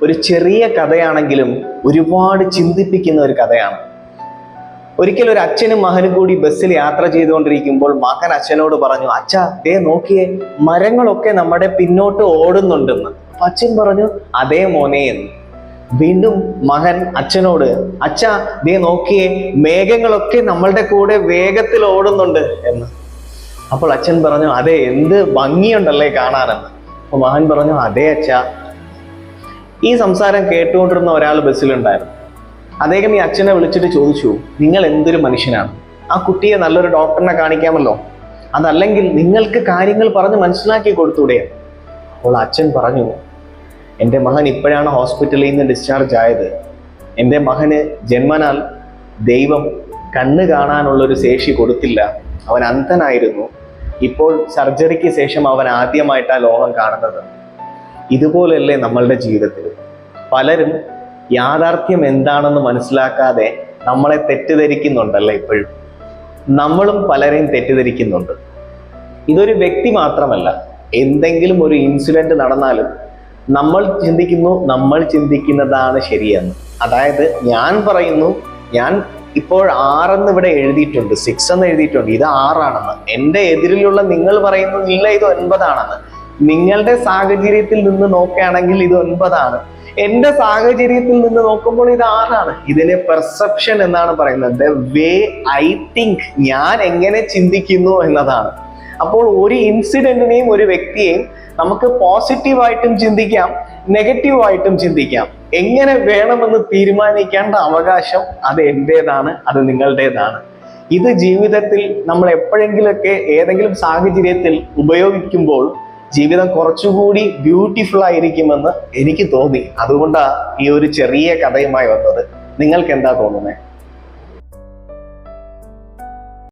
ഒരു ചെറിയ കഥയാണെങ്കിലും ഒരുപാട് ചിന്തിപ്പിക്കുന്ന ഒരു കഥയാണ്. ഒരിക്കലും ഒരു അച്ഛനും മകനും കൂടി ബസ്സിൽ യാത്ര ചെയ്തുകൊണ്ടിരിക്കുമ്പോൾ മകൻ അച്ഛനോട് പറഞ്ഞു, അച്ഛാ ദേ നോക്കിയേ, മരങ്ങളൊക്കെ നമ്മുടെ പിന്നോട്ട് ഓടുന്നുണ്ടെന്ന്. അച്ഛൻ പറഞ്ഞു, അതേ മോനെ എന്ന്. വീണ്ടും മകൻ അച്ഛനോട്, അച്ഛാ ദേ നോക്കിയേ, മേഘങ്ങളൊക്കെ നമ്മളുടെ കൂടെ വേഗത്തിൽ ഓടുന്നുണ്ട് എന്ന്. അപ്പോൾ അച്ഛൻ പറഞ്ഞു, അതെ, എന്ത് ഭംഗിയുണ്ടല്ലേ കാണാനെന്ന്. അപ്പൊ മകൻ പറഞ്ഞു, അതെ അച്ഛാ. ഈ സംസാരം കേട്ടുകൊണ്ടിരുന്ന ഒരാൾ ബസ്സിലുണ്ടായിരുന്നു. അദ്ദേഹം ഈ അച്ഛനെ വിളിച്ചിട്ട് ചോദിച്ചു, നിങ്ങൾ എന്തൊരു മനുഷ്യനാണ്, ആ കുട്ടിയെ നല്ലൊരു ഡോക്ടറിനെ കാണിക്കാമല്ലോ, അതല്ലെങ്കിൽ നിങ്ങൾക്ക് കാര്യങ്ങൾ പറഞ്ഞ് മനസ്സിലാക്കി കൊടുത്തൂടെ. അപ്പോൾ അച്ഛൻ പറഞ്ഞു, എൻ്റെ മകൻ ഇപ്പോഴാണ് ഹോസ്പിറ്റലിൽ നിന്ന് ഡിസ്ചാർജ് ആയത്. എൻ്റെ മകന് ജന്മനാൽ ദൈവം കണ്ണ് കാണാനുള്ളൊരു ശേഷി കൊടുത്തില്ല, അവൻ അന്ധനായിരുന്നു. ഇപ്പോൾ സർജറിക്ക് ശേഷം അവൻ ആദ്യമായിട്ടാണ് ലോകം കാണുന്നത്. ഇതുപോലെയല്ലേ നമ്മളുടെ ജീവിതത്തിൽ പലരും യാഥാർത്ഥ്യം എന്താണെന്ന് മനസ്സിലാക്കാതെ നമ്മളെ തെറ്റിദ്ധരിക്കുന്നുണ്ടല്ലേ. ഇപ്പോഴും നമ്മളും പലരെയും തെറ്റിദ്ധരിക്കുന്നുണ്ട്. ഇതൊരു വ്യക്തി മാത്രമല്ല, എന്തെങ്കിലും ഒരു ഇൻസിഡന്റ് നടന്നാലും നമ്മൾ ചിന്തിക്കുന്നതാണ് ശരിയെന്ന്. അതായത് ഞാൻ പറയുന്നു, ഞാൻ ഇപ്പോൾ 6 എന്ന് ഇവിടെ എഴുതിയിട്ടുണ്ട്, 6 എന്ന് എഴുതിയിട്ടുണ്ട്, ഇത് 6 ആണെന്ന്. എൻ്റെ എതിരിലുള്ള നിങ്ങൾ പറയുന്നു, ഇല്ല ഇത് 9 ആണെന്ന്. നിങ്ങളുടെ സാഹചര്യത്തിൽ നിന്ന് നോക്കുകയാണെങ്കിൽ ഇത് 9 ആണ്. എൻ്റെ സാഹചര്യത്തിൽ നിന്ന് നോക്കുമ്പോൾ ഇത് 6 ആണ്. ഇതിനെ പെർസെപ്ഷൻ എന്നാണ് പറയുന്നത്. ദ വേ ഐ തിങ്ക്, ഞാൻ എങ്ങനെ ചിന്തിക്കുന്നു എന്നതാണ്. അപ്പോൾ ഒരു ഇൻസിഡന്റിനെയും ഒരു വ്യക്തിയെയും നമുക്ക് പോസിറ്റീവായിട്ടും ചിന്തിക്കാം, നെഗറ്റീവായിട്ടും ചിന്തിക്കാം. എങ്ങനെ വേണമെന്ന് തീരുമാനിക്കേണ്ട അവകാശം അത് എൻ്റേതാണ്, അത് നിങ്ങളുടേതാണ്. ഇത് ജീവിതത്തിൽ നമ്മൾ എപ്പോഴെങ്കിലൊക്കെ ഏതെങ്കിലും സാഹചര്യത്തിൽ ഉപയോഗിക്കുമ്പോൾ ജീവിതം കുറച്ചുകൂടി ബ്യൂട്ടിഫുൾ ആയിരിക്കുമെന്ന് എനിക്ക് തോന്നി. അതുകൊണ്ടാണ് ഈ ഒരു ചെറിയ കഥയുമായി വന്നത്. നിങ്ങൾക്ക് എന്താ തോന്നുന്നത്?